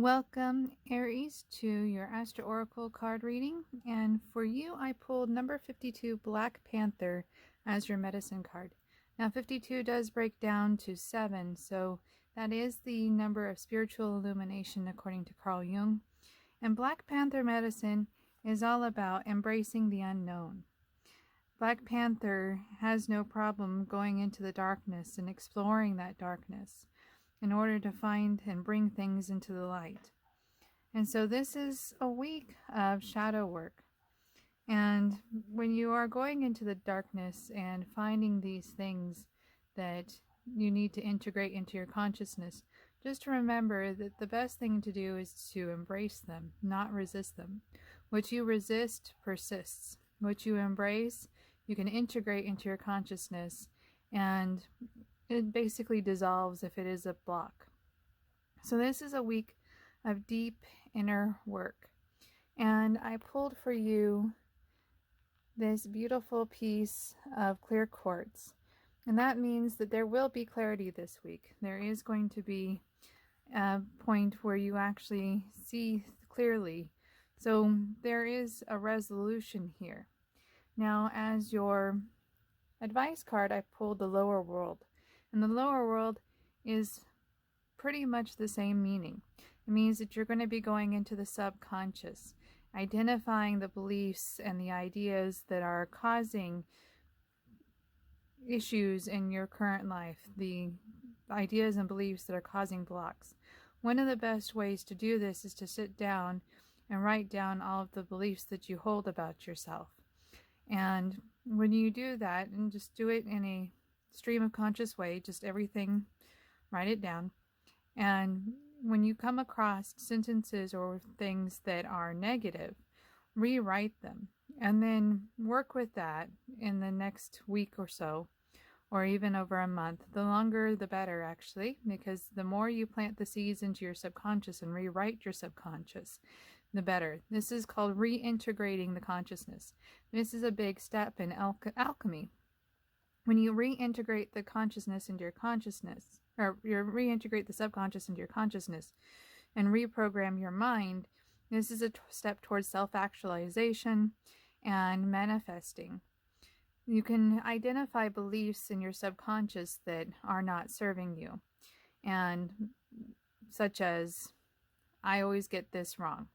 Welcome, Aries, to your Astro Oracle card reading. And for you, I pulled number 52, Black Panther, as your medicine card. Now, 52 does break down to 7, so that is the number of spiritual illumination according to Carl Jung. And Black Panther medicine is all about embracing the unknown. Black Panther has no problem going into the darkness and exploring that darkness in order to find and bring things into the light. And so this is a week of shadow work. And when you are going into the darkness and finding these things that you need to integrate into your consciousness, just remember that the best thing to do is to embrace them, not resist them. What you resist persists. What you embrace, you can integrate into your consciousness, and it basically dissolves if it is a block. So this is a week of deep inner work. And I pulled for you this beautiful piece of clear quartz. And that means that there will be clarity this week. There is going to be a point where you actually see clearly. So there is a resolution here. Now, as your advice card, I pulled the lower world. And the lower world is pretty much the same meaning. It means that you're going to be going into the subconscious, identifying the beliefs and the ideas that are causing issues in your current life, the ideas and beliefs that are causing blocks. One of the best ways to do this is to sit down and write down all of the beliefs that you hold about yourself. And when you do that, and just do it in a stream of conscious way, just everything, write it down. And when you come across sentences or things that are negative, rewrite them and then work with that in the next week or so, or even over a month. The longer the better, actually, because the more you plant the seeds into your subconscious and rewrite your subconscious, the better. This is called reintegrating the consciousness. This is a big step in alchemy. When you reintegrate the consciousness into your consciousness, or you reintegrate the subconscious into your consciousness and reprogram your mind, this is a step towards self-actualization and manifesting. You can identify beliefs in your subconscious that are not serving you, and such as, I always get this wrong.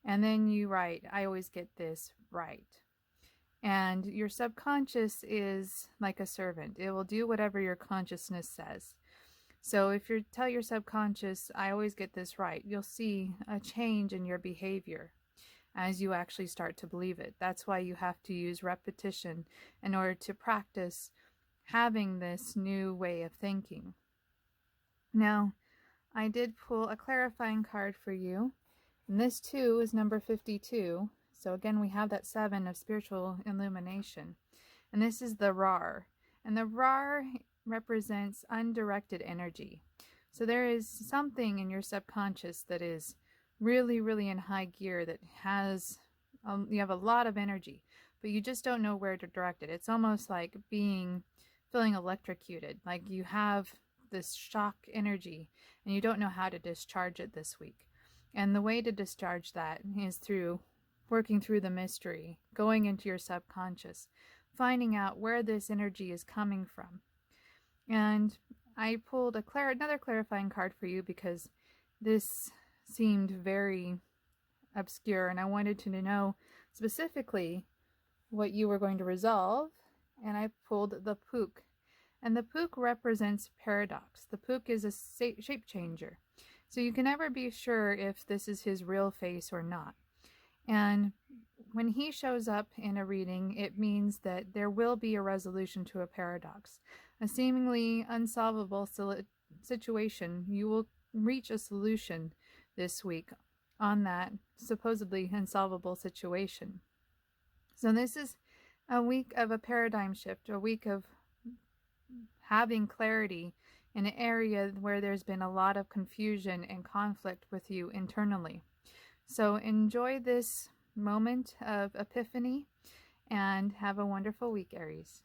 And then you write, I always get this right. And your subconscious is like a servant. It will do whatever your consciousness says. So if you tell your subconscious, I always get this right, you'll see a change in your behavior as you actually start to believe it. That's why you have to use repetition in order to practice having this new way of thinking. Now, I did pull a clarifying card for you. And this too is number 52. So again, we have that 7 of spiritual illumination. And this is the Rar. And the Rar represents undirected energy. So there is something in your subconscious that is really, really in high gear, that has, you have a lot of energy, but you just don't know where to direct it. It's almost like feeling electrocuted, like you have this shock energy and you don't know how to discharge it this week. And the way to discharge that is through working through the mystery, going into your subconscious, finding out where this energy is coming from. And I pulled another clarifying card for you because this seemed very obscure and I wanted to know specifically what you were going to resolve. And I pulled the Pook. And the Pook represents paradox. The Pook is a shape changer. So you can never be sure if this is his real face or not. And when he shows up in a reading, it means that there will be a resolution to a paradox. A seemingly unsolvable situation, you will reach a solution this week on that supposedly unsolvable situation. So this is a week of a paradigm shift, a week of having clarity in an area where there's been a lot of confusion and conflict with you internally. So enjoy this moment of epiphany and have a wonderful week, Aries.